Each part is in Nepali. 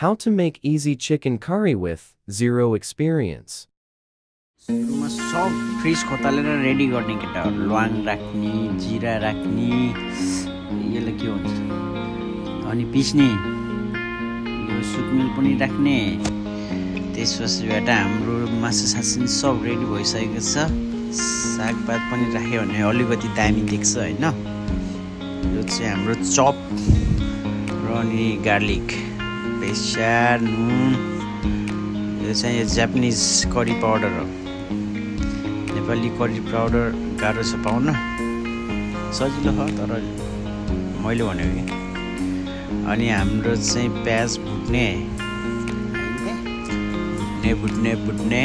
How to make easy chicken curry with zero experience. सुरुमा सब फ्रिज खोतालेर रेडी गर्ने केटाहरु ल्वाङ राख्ने जिरा राख्ने यसले के हुन्छ अनि पिस्ने यो सुकमिल पनि राख्ने त्यसपछि हाम्रो मासु सासु सब रेडी भइसकेको छ सागपात पनि राख्यो भने अलिकति दामी देख्छ हैन यो चाहिँ हाम्रो चप र अनि गार्लिक पेस्टा नुन यो चाहिँ जापानिज करी पाउडर हो नेपाली करी पाउडर गाह्रो छ पाउन सजिलो छ तर मैले भनेको कि अनि हाम्रो चाहिँ प्याज भुट्ने भुट्ने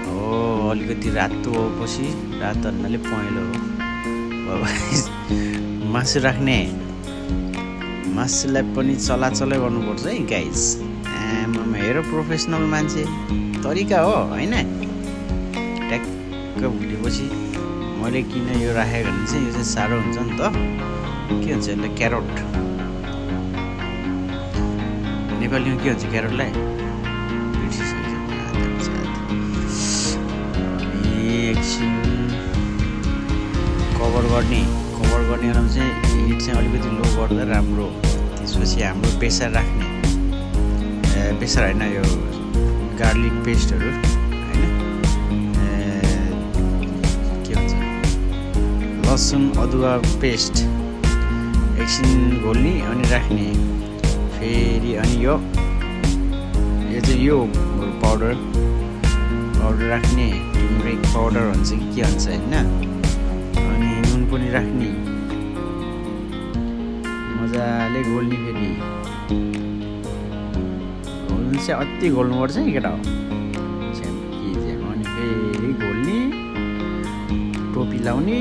हो अलिकति रातो पछि रातो भन्नाले पहेँलो हो मासु राख्ने मासुलाई पनि चलाचलै गर्नुपर्छ है गाइस आमामा हेर प्रोफेसनल मान्छे तरिका हो हैन ट्याक्क भुटेपछि मैले किन यो राखेको भने चाहिँ यो चाहिँ साह्रो हुन्छ नि त के हुन्छ यसलाई क्यारोट नेपालीमा के हुन्छ क्यारोटलाई एकछिन कभर गर्ने बेलामा चाहिँ हिट चाहिँ अलिकति लो गर्दा राम्रो त्यसपछि हाम्रो बेसार राख्ने बेसार हैन यो गार्लिक पेस्टहरु लसुन अदुवा पेस्ट एकछिन घोल्ने अनि राख्ने फेरि अनि यो चाहिँ यो पाउडर राख्ने टिमरिक पाउडर हुन्छ कि के हुन्छ हैन अनि नुन पनि राख्ने मजाले घोल्ने फेरि घोल्नु चाहिँ अति घोल्नुपर्छ नि केटा हो अनि फेरि घोल्ने टोपी लाउने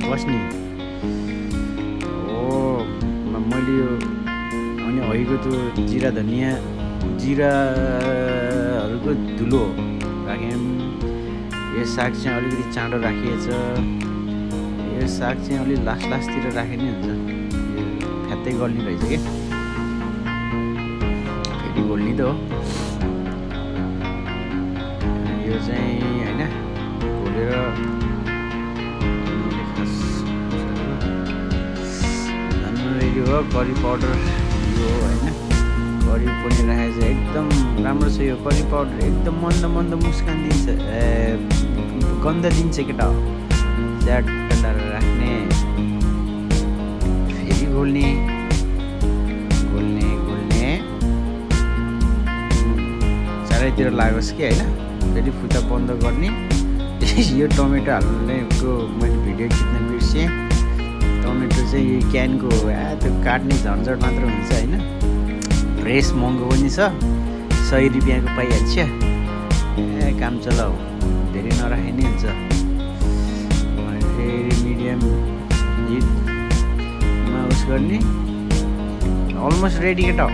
बस्ने हो मैले यो अनि हइको त्यो जिरा धनिया जिराहरूको धुलो राखेँ यो साग चाहिँ अलिकति चाँडो राखिएछ यो साग चाहिँ अलि लास्टतिर राखे नि हुन्छ यो फ्यात्तै गल्ने रहेछ के फेरि गोल्ने त हो यो चाहिँ हैन घोलेर हो करी पाउडर यो हैन करी पनि राखेको छ एकदम राम्रो छ यो करी पाउडर एकदम मन्द मुस्कान दिन्छ गन्ध दिन्छ केटा हो च्याट टलाएर राख्ने फेरि घोल्ने चारैतिर लागोस् कि हैन फेरि फुटा बन्द गर्ने यो टमेटो हाल्नेको मैले भिडियो खिच्न बिर्सेँ टमेटो चाहिँ यो क्यानको त्यो काट्ने झन्झट मात्र हुन्छ हैन फ्रेस महँगो पनि छ 100 रुपियाँको पाइहाल्छ काम चलाऊ धेरै नराखे नि हुन्छ फेरि मिडियम हिटमा उस गर्ने अलमोस्ट रेडी केटा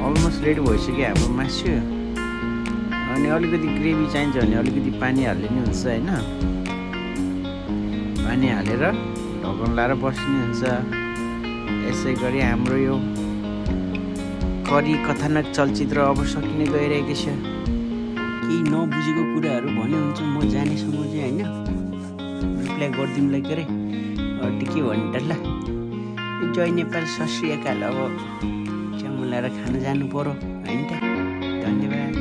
अलमोस्ट रेडी भइसक्यो हाम्रो मासु अनि अलिकति ग्रेभी चाहिन्छ भने अलिकति पानी हाल्ने नि हुन्छ हैन पानी हालेर ढकन लाएर बस्ने हुन्छ यसै गरी हाम्रो यो करी कथानक चलचित्र अब सकिने गइरहेको छ केही नबुझेको कुराहरू भन्यो हुन्छ म जानेसम्म चाहिँ हैन रिप्लाई गरिदिउँला के अरे के भन्नु ल जय नेपाल सत श्री अकाल अब च्याउ लाएर खान जानु पर्यो हैन त धन्यवाद।